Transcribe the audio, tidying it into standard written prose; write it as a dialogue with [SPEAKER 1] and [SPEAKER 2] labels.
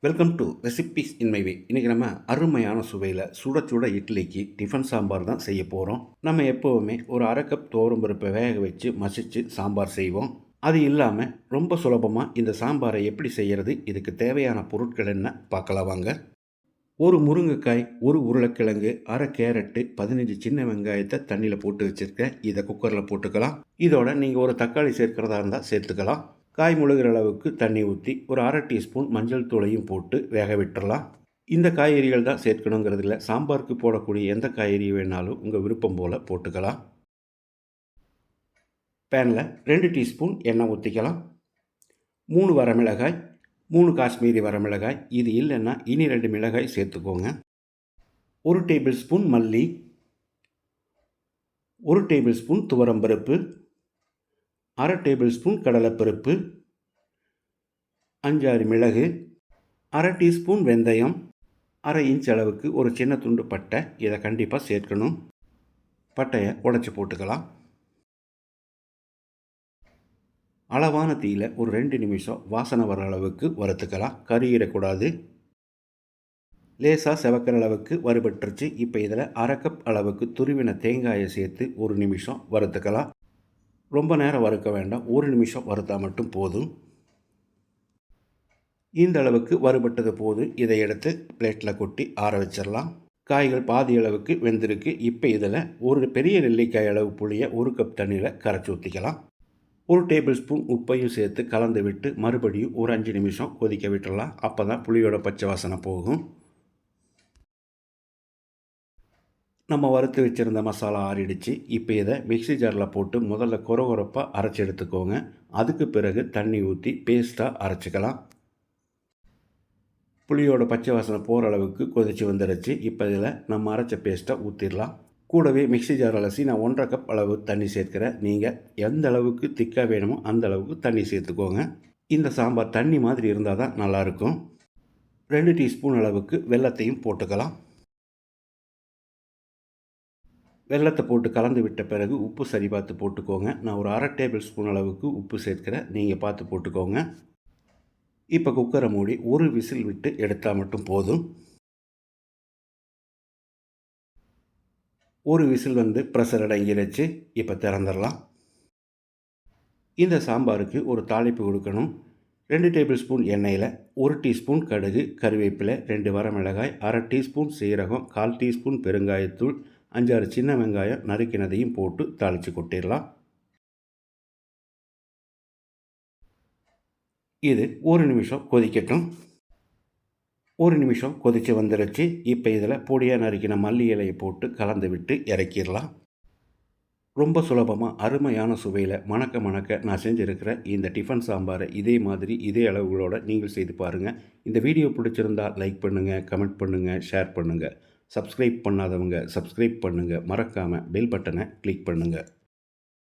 [SPEAKER 1] Welcome to recipes in my way. இன்றைக்கி நம்ம அருமையான சுவையில் சுட சுட இட்லிக்கு டிஃபன் சாம்பார் தான் செய்ய போகிறோம். நம்ம எப்போவுமே ஒரு அரை கப் துவரம் பருப்பை வேக வச்சு மசித்து சாம்பார் செய்வோம். அது இல்லாமல் ரொம்ப சுலபமாக இந்த சாம்பாரை எப்படி செய்கிறது, இதுக்கு தேவையான பொருட்கள் என்ன பார்க்கலாம் வாங்க. ஒரு முருங்கைக்காய், ஒரு உருளைக்கிழங்கு, அரை கேரட்டு, 15 சின்ன வெங்காயத்தை தண்ணியில் போட்டு வச்சுருக்கேன். இதை குக்கரில் போட்டுக்கலாம். இதோட நீங்கள் ஒரு தக்காளி சேர்க்கிறதா இருந்தால் சேர்த்துக்கலாம். காய் முழுகிற அளவுக்கு தண்ணி ஊற்றி ஒரு அரை டீஸ்பூன் மஞ்சள் தூளையும் போட்டு வேக விட்டுறலாம். இந்த காய்கறிகள் தான் சேர்க்கணுங்கிறது இல்லை, சாம்பாருக்கு போடக்கூடிய எந்த காய்கறி வேணாலும் உங்கள் விருப்பம் போல் போட்டுக்கலாம். பேனில் 2 டீஸ்பூன் எண்ணெய் ஊற்றிக்கலாம். 3 வரமிளகாய், 3 காஷ்மீரி வரமிளகாய், இது இல்லைன்னா இனி 2 மிளகாய் சேர்த்துக்கோங்க. 1 டேபிள் ஸ்பூன் மல்லி, 1 டேபிள் ஸ்பூன் துவரம்பருப்பு, அரை டேபிள் ஸ்பூன் கடலைப்பருப்பு, 5-6 மிளகு, அரை டீஸ்பூன் வெந்தயம், அரை இன்ச் அளவுக்கு ஒரு சின்ன துண்டு பட்டை. இதை கண்டிப்பாக சேர்க்கணும். பட்டையை உடைச்சி போட்டுக்கலாம். அளவான தீயில் ஒரு 2 நிமிஷம் வாசனை வர அளவுக்கு வறுத்துக்கலாம். கறியிடக்கூடாது. லேசாக செவக்கிற அளவுக்கு வறுபட்டுருச்சு. இப்போ இதில் அரை கப் அளவுக்கு துருவின தேங்காயை சேர்த்து 1 நிமிஷம் வறுத்துக்கலாம். ரொம்ப நேரம் வறுக்க வேண்டாம், 1 நிமிஷம் வறுத்தா மட்டும் போதும். இந்த அளவுக்கு வறுபட்டது போதும். இதை எடுத்து பிளேட்டில் கொட்டி ஆற வச்சிடலாம். காய்கள் பாதி அளவுக்கு வெந்திருக்கு. இப்போ இதில் ஒரு பெரிய நெல்லிக்காய் அளவு புளியை 1 கப் தண்ணியில் கரைச்சி ஊற்றிக்கலாம். 1 டேபிள் ஸ்பூன் உப்பையும் சேர்த்து கலந்து விட்டு மறுபடியும் ஒரு 5 நிமிஷம் கொதிக்க விட்டுடலாம். அப்போ தான் புளியோட பச்சை வாசனை போகும். நம்ம வறுத்து வச்சுருந்த மசாலா ஆறிடுச்சு. இப்போ இதை மிக்ஸி ஜாரில் போட்டு முதல்ல கொரகொரப்பாக அரைச்சி எடுத்துக்கோங்க. அதுக்கு பிறகு தண்ணி ஊற்றி பேஸ்ட்டாக அரைச்சிக்கலாம். புளியோட பச்சை வாசனை போகிற அளவுக்கு கொதித்து வந்துடுச்சு. இப்போ இதில் நம்ம அரைச்ச பேஸ்ட்டை ஊற்றிடலாம். கூடவே மிக்ஸி ஜார் அலசி நான் 1.5 கப் அளவு தண்ணி சேர்க்கிறேன். நீங்கள் எந்த அளவுக்கு திக்காக வேணுமோ அந்த அளவுக்கு தண்ணி சேர்த்துக்கோங்க. இந்த சாம்பார் தண்ணி மாதிரி இருந்தால் தான் நல்லாயிருக்கும். 2 டீஸ்பூன் அளவுக்கு வெல்லத்தையும் போட்டுக்கலாம். வெல்லத்தை போட்டு கலந்து விட்ட பிறகு உப்பு சரி பார்த்து போட்டுக்கோங்க. நான் ஒரு அரை டேபிள் ஸ்பூன் அளவுக்கு உப்பு சேர்க்கிறேன். நீங்கள் பார்த்து போட்டுக்கோங்க. இப்போ குக்கரை மூடி ஒரு விசில் விட்டு எடுத்தால் மட்டும் போதும். ஒரு விசில் வந்து ப்ரெஷர் அடங்கிடுச்சு. இப்போ திறந்துடலாம். இந்த சாம்பாருக்கு ஒரு தாளிப்பு கொடுக்கணும். 2 டேபிள் ஸ்பூன் எண்ணெயில் 1 டீஸ்பூன் கடுகு, கருவேப்பிலை, 2 வரமிளகாய், அரை டீஸ்பூன் சீரகம், 1/4 டீஸ்பூன் பெருங்காயத்தூள், 5-6 சின்ன வெங்காயம் நறுக்கினதையும் போட்டு தாளித்து கொட்டிடலாம். இது 1 நிமிஷம் கொதிக்கட்டும். 1 நிமிஷம் கொதித்து வந்துடுச்சு. இப்போ இதில் பொடியாக நறுக்கின மல்லி இலையை போட்டு கலந்து விட்டு இறக்கிடலாம். ரொம்ப சுலபமாக அருமையான சுவையில் மணக்க மணக்க நான் செஞ்சுருக்கிற இந்த டிஃபன் சாம்பாரை இதே மாதிரி இதே அளவுகளோடு நீங்கள் செய்து பாருங்கள். இந்த வீடியோ பிடிச்சிருந்தால் லைக் பண்ணுங்கள், கமெண்ட் பண்ணுங்கள், ஷேர் பண்ணுங்கள். சப்ஸ்கிரைப் பண்ணாதவங்க சப்ஸ்கிரைப் பண்ணுங்கள். மறக்காமல் பெல் பட்டனை கிளிக் பண்ணுங்கள்.